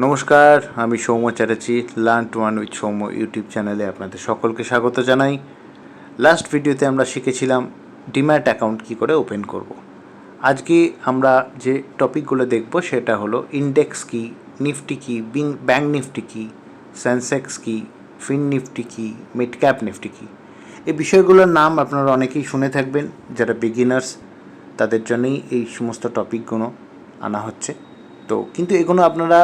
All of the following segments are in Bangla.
নমস্কার, আমি Soumya Chatterjee. Learn to one with Soumya YouTube চ্যানেলে আপনাদের সকলকে স্বাগত জানাই। লাস্ট ভিডিওতে আমরা শিখেছিলাম ডিম্যাট অ্যাকাউন্ট কী করে ওপেন করব। আজকে আমরা যে টপিকগুলো দেখব সেটা হলো ইন্ডেক্স কী, নিফটি কী, ব্যাঙ্ক নিফটি কী, সেন্সেক্স কী, ফিন নিফটি কী, মিড ক্যাপ নিফটি কী। এই বিষয়গুলোর নাম আপনারা অনেকেই শুনে থাকবেন। যারা বিগিনার্স তাদের জন্যই এই সমস্ত টপিকগুলো আনা হচ্ছে। তো কিন্তু এগুলো আপনারা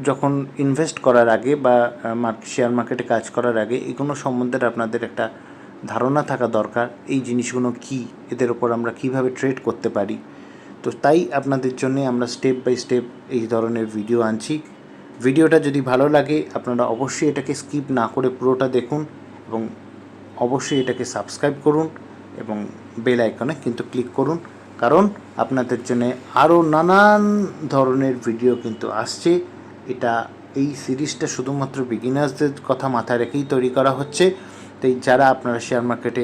যখন ইনভেস্ট করার আগে বা শেয়ার মার্কেটে কাজ করার আগে এগুলো সম্বন্ধে আপনাদের একটা ধারণা থাকা দরকার। এই জিনিসগুলো কী, এদের ওপর আমরা কীভাবে ট্রেড করতে পারি। তো তাই আপনাদের জন্য আমরা স্টেপ বাই স্টেপ এই ধরনের ভিডিও আনছি। ভিডিওটা যদি ভালো লাগে আপনারা অবশ্যই এটাকে স্কিপ না করে পুরোটা দেখুন এবং অবশ্যই এটাকে সাবস্ক্রাইব করুন এবং বেল আইকনে কিন্তু ক্লিক করুন, কারণ আপনাদের জন্য আরও নানান ধরনের ভিডিও কিন্তু আসছে। এই সিরিজটা শুধুমাত্র বিগিনার্সদের কথা মাথায় রেখেই তৈরি করা হচ্ছে। তাই যারা আপনারা শেয়ার মার্কেটে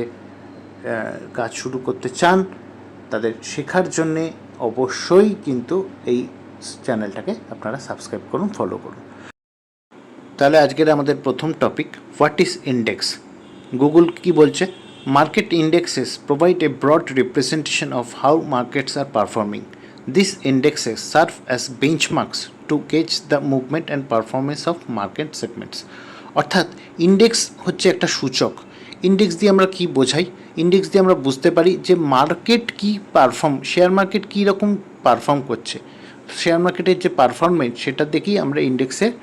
কাজ শুরু করতে চান তাদের শেখার জন্যে অবশ্যই কিন্তু এই চ্যানেলটাকে আপনারা সাবস্ক্রাইব করুন, ফলো করুন। তাহলে আজকের আমাদের প্রথম topic, what is index. Google কি বলছে? Market indexes provide a broad representation of how markets are performing. These indexes serve as benchmarks to gauge the movement and performance of market segments. অর্থাৎ ইন্ডেক্স হচ্ছে একটা সূচক। ইন্ডেক্স দিয়ে আমরা কি বোঝাই? ইন্ডেক্স দিয়ে আমরা বুঝতে পারি যে মার্কেট কি শেয়ার মার্কেট কী রকম পারফর্ম করছে। শেয়ার মার্কেটের যে পারফরমেন্স সেটা দেখেই আমরা ইন্ডেক্সের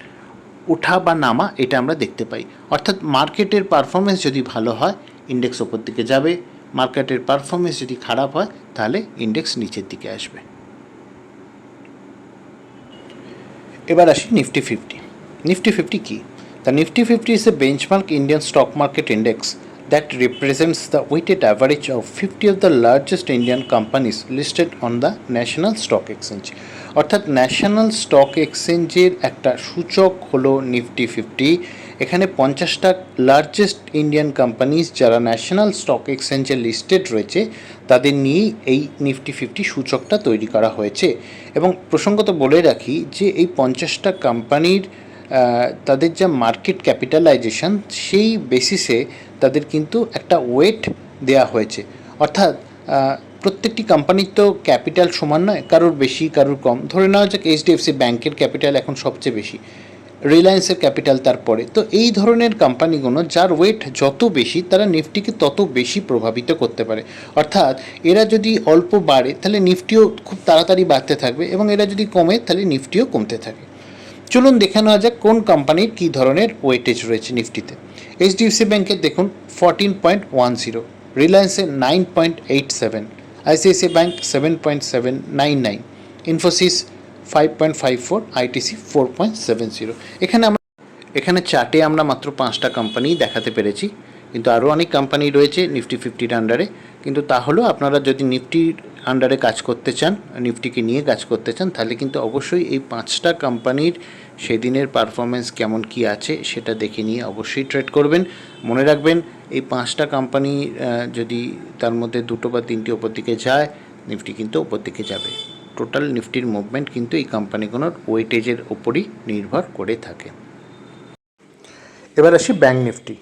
ওঠা বা নামা এটা আমরা দেখতে পাই। অর্থাৎ মার্কেটের পারফরমেন্স যদি ভালো হয় ইন্ডেক্স ওপর দিকে যাবে, মার্কেটের পারফরমেন্স যদি খারাপ হয় তাহলে ইন্ডেক্স নিচের দিকে আসবে। এবার আসি নিফটি ফিফটি। নিফটি ফিফটি কী? The Nifty fifty is a benchmark Indian stock market index that represents the weighted average of 50 of the largest Indian companies listed on the national stock exchange. অর্থাৎ ন্যাশনাল স্টক এক্সচেঞ্জের একটা সূচক হলো নিফটি ফিফটি। এখানে 50টা লার্জেস্ট ইন্ডিয়ান কোম্পানিজ যারা ন্যাশনাল স্টক এক্সচেঞ্জে লিস্টেড রয়েছে তাদের নিয়েই এই নিফটি ফিফটি সূচকটা তৈরি করা হয়েছে। এবং প্রসঙ্গত বলে রাখি যে এই 50টা কোম্পানির তাদের যা মার্কেট ক্যাপিটালাইজেশন সেই বেসিসে তাদের কিন্তু একটা ওয়েট দেয়া হয়েছে। অর্থাৎ প্রত্যেকটি কোম্পানির তো ক্যাপিটাল সমান নয়, কারোর বেশি কারোর কম। ধরে নেওয়া যাক এইচডিএফসি ব্যাংকের ক্যাপিটাল এখন সবচেয়ে বেশি, রিলায়েন্সের ক্যাপিটাল তারপরে। তো এই ধরনের কোম্পানিগুলো যার ওয়েট যত বেশি তারা নিফটিকে তত বেশি প্রভাবিত করতে পারে। অর্থাৎ এরা যদি অল্প বাড়ে তাহলে নিফটিও খুব তাড়াতাড়ি বাড়তে থাকবে এবং এরা যদি কমে তাহলে নিফটিও কমতে থাকে। চলুন দেখে নেওয়া যাক কোন কোম্পানির কী ধরনের ওয়েটেজ রয়েছে নিফটিতে। এইচডিএফসি ব্যাংকের দেখুন 14.10, রিলায়েন্সের 9.87, আইসিআইসিআই ব্যাংক 7.799, ইনফোসিস 5.54, আইটিসি 4.70। এখানে চার্টে আমরা মাত্র 5টা কোম্পানি দেখাতে পেরেছি, কিন্তু আরও অনেক কোম্পানি রয়েছে নিফটি ফিফটির আন্ডারে। কিন্তু তাহলেও আপনারা যদি নিফটির আন্ডারে কাজ করতে চান, নিফটিকে নিয়ে কাজ করতে চান, তাহলে কিন্তু অবশ্যই এই 5টা কোম্পানির সেদিনের পারফরমেন্স কেমন কি আছে সেটা দেখে নিয়ে অবশ্যই ট্রেড করবেন। মনে রাখবেন এই 5টা কোম্পানি যদি তার মধ্যে 2টো বা 3টি ওপর দিকে যায় নিফটি কিন্তু ওপর দিকে যাবে। টোটাল নিফটির মুভমেন্ট কিন্তু এই কোম্পানিগুলোর ওয়েটেজের ওপরই নির্ভর করে থাকে। এবার আসি bank Nifty.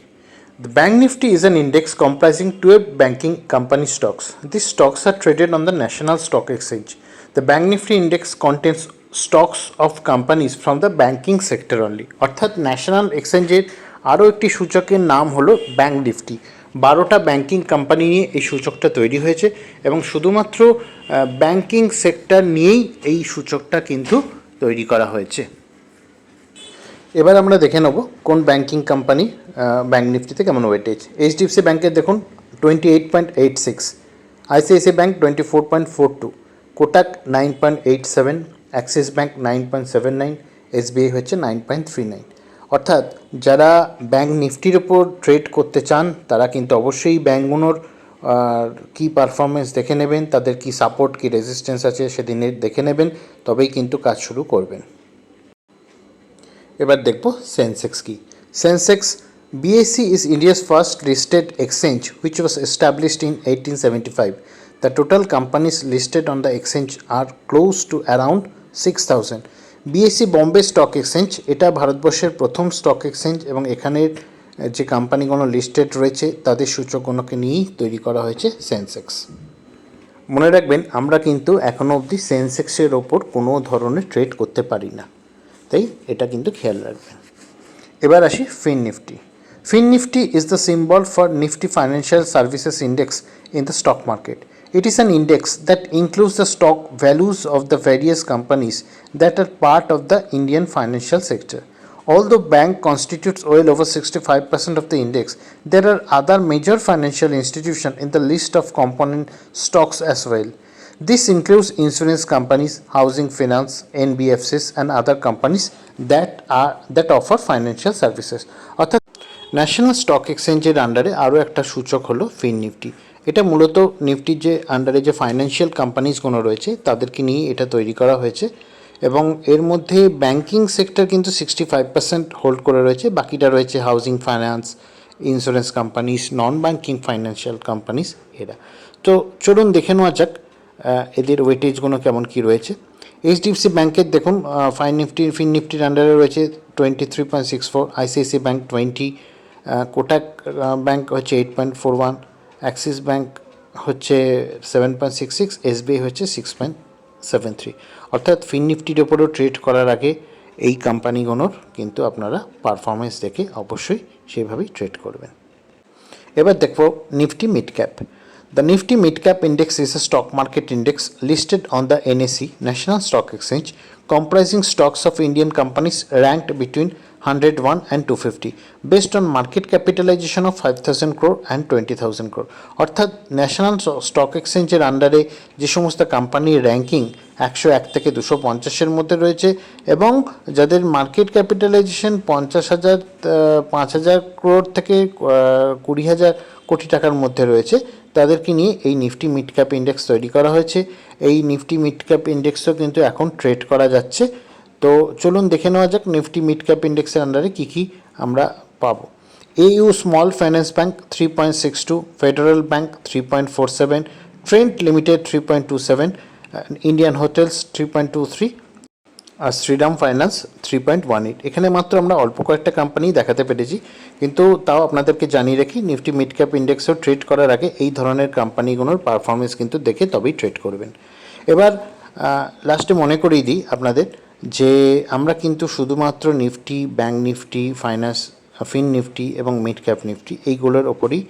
The Bank Nifty is an index comprising 12 banking company stocks. These stocks are traded on the National Stock Exchange. The Bank Nifty index contains stocks of companies from the banking sector only. অর্থাৎ ন্যাশনাল এক্সচেঞ্জের আরও একটি সূচকের নাম হলো ব্যাঙ্ক নিফটি। 12টা ব্যাঙ্কিং কোম্পানি নিয়ে এই সূচকটা তৈরি হয়েছে এবং শুধুমাত্র ব্যাঙ্কিং সেক্টর নিয়েই এই সূচকটা কিন্তু তৈরি করা হয়েছে। এবার আমরা দেখে নেব কোন ব্যাঙ্কিং কোম্পানি ব্যাঙ্ক নিফটিতে কেমন ওয়েটেজ। এইচডিএফসি ব্যাঙ্কের দেখুন 28.86, ICICI bank 24.42, Kotak 9.87, Axis bank 9.79, SBI হচ্ছে 9.39। অর্থাৎ যারা ব্যাঙ্ক নিফটির ওপর ট্রেড করতে চান তারা কিন্তু অবশ্যই ব্যাঙ্কগুলোর কী পারফরমেন্স দেখে নেবেন, তাদের কি সাপোর্ট কি রেজিস্ট্যান্স আছে সেদিনের দেখে নেবেন, তবেই কিন্তু কাজ শুরু করবেন। এবার দেখব সেন্সেক্স কি। Sensex BSE is India's first listed exchange which was established in 1875. The total companies listed on the exchange are close to around 6,000. BSc Bombay stock exchange, এটা ভারতবর্ষের প্রথম স্টক এক্সচেঞ্জ এবং এখানের যে কোম্পানিগুলো লিস্টেড রয়েছে তাদের সূচকগুলোকে নিয়েই তৈরি করা হয়েছে সেন্সেক্স। মনে রাখবেন আমরা কিন্তু এখনও অবধি সেন্সেক্সের ওপর কোনো ধরনের ট্রেড করতে পারি না, তাই এটা কিন্তু খেয়াল রাখবেন। এবার আসি Fin Nifty. Fin Nifty is the symbol for Nifty Financial Services Index in the stock market. It is an index that includes the stock values of the various companies that are part of the Indian financial sector. Although bank constitutes well over 65% of the index, there are other major financial institutions in the list of component stocks as well. This includes insurance companies, housing finance, NBFCs and other companies that offer financial services. অর্থাৎ ন্যাশনাল স্টক এক্সচেঞ্জের আন্ডারে আরও একটা সূচক হলো ফিন নিফটি। এটা মূলত নিফটির যে আন্ডারে যে ফাইন্যান্সিয়াল কোম্পানিজগুলো রয়েছে তাদেরকে নিয়ে এটা তৈরি করা হয়েছে এবং এর মধ্যে ব্যাংকিং সেক্টর কিন্তু 65% হোল্ড করে রয়েছে, বাকিটা রয়েছে housing finance, insurance companies, non banking financial companies এরা। তো চলুন দেখে নেওয়া যাক এদের ওয়েটেজগুলো কেমন কী রয়েছে। এইচডিএফসি ব্যাংকের দেখুন ফিন নিফটির আন্ডারে রয়েছে 23.64, আইসিআইসি ব্যাংক 20, কোটাক ব্যাংক হচ্ছে 8.41, অ্যাক্সিস ব্যাংক হচ্ছে 7.66, এসবিআই হচ্ছে 6.73। অর্থাৎ ফিন নিফটির ওপরও ট্রেড করার আগে এই কোম্পানিগুলোর কিন্তু আপনারা পারফরমেন্স দেখে অবশ্যই সেভাবেই ট্রেড করবেন। এবার দেখব Nifty mid cap. The Nifty Mid Cap Index is a stock market index listed on the NSE, National Stock Exchange, comprising stocks of Indian companies ranked between 101 and 250 based on market capitalization of 5,000 crore and 20,000 crore. অর্থাৎ ন্যাশনাল স্টক এক্সচেঞ্জের আন্ডারে যে সমস্ত কোম্পানির র্যাঙ্কিং 101 থেকে 250-এর মধ্যে রয়েছে এবং যাদের মার্কেট ক্যাপিটালাইজেশন 50,000 5,000 ক্রোড় থেকে 20,000 কোটি টাকার মধ্যে রয়েছে তাদেরকে নিয়ে এই নিফটি মিড ক্যাপ ইন্ডেক্স তৈরি করা হয়েছে। এই নিফটি মিড ক্যাপ ইন্ডেক্সও কিন্তু এখন ট্রেড করা যাচ্ছে। তো চলুন দেখে নেওয়া যাক নিফটি মিড ক্যাপ ইন্ডেক্সের আন্ডারে কী কী আমরা পাবো। AU small finance bank 3.62, federal bank 3.47, Trent limited 3.27, Indian hotels 3.23 আর শ্রীরাম ফাইন্যান্স 3.18। এখানে মাত্র আমরা অল্প কয়েকটা কোম্পানি দেখাতে পেরেছি, কিন্তু তাও আপনাদেরকে জানিয়ে রাখি নিফটি মিড ক্যাপ ইন্ডেক্সও ট্রেড করার আগে এই ধরনের কোম্পানিগুলোর পারফরমেন্স কিন্তু দেখে তবেই ট্রেড করবেন। এবার লাস্টে মনে করিয়ে দিই আপনাদের যে আমরা কিন্তু শুধুমাত্র Nifty, bank Nifty, Fin Nifty এবং মিড ক্যাপ নিফটি এইগুলোর ওপরই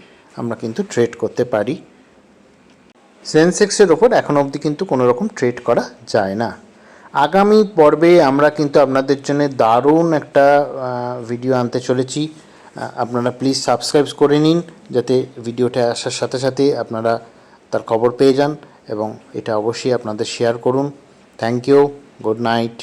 আমরা কিন্তু ট্রেড করতে পারি। সেন্সেক্সের ওপর এখন অবধি কিন্তু কোনো রকম ট্রেড করা যায় না। আগামী পর্বে আমরা কিন্তু আপনাদের জন্য দারুণ একটা ভিডিও আনতে চলেছি। আপনারা প্লিজ সাবস্ক্রাইব করে নিন যাতে ভিডিওটা আসার সাথে সাথে আপনারা তার খবর পেয়ে যান এবং এটা অবশ্যই আপনাদের শেয়ার করুন। Thank you, good night.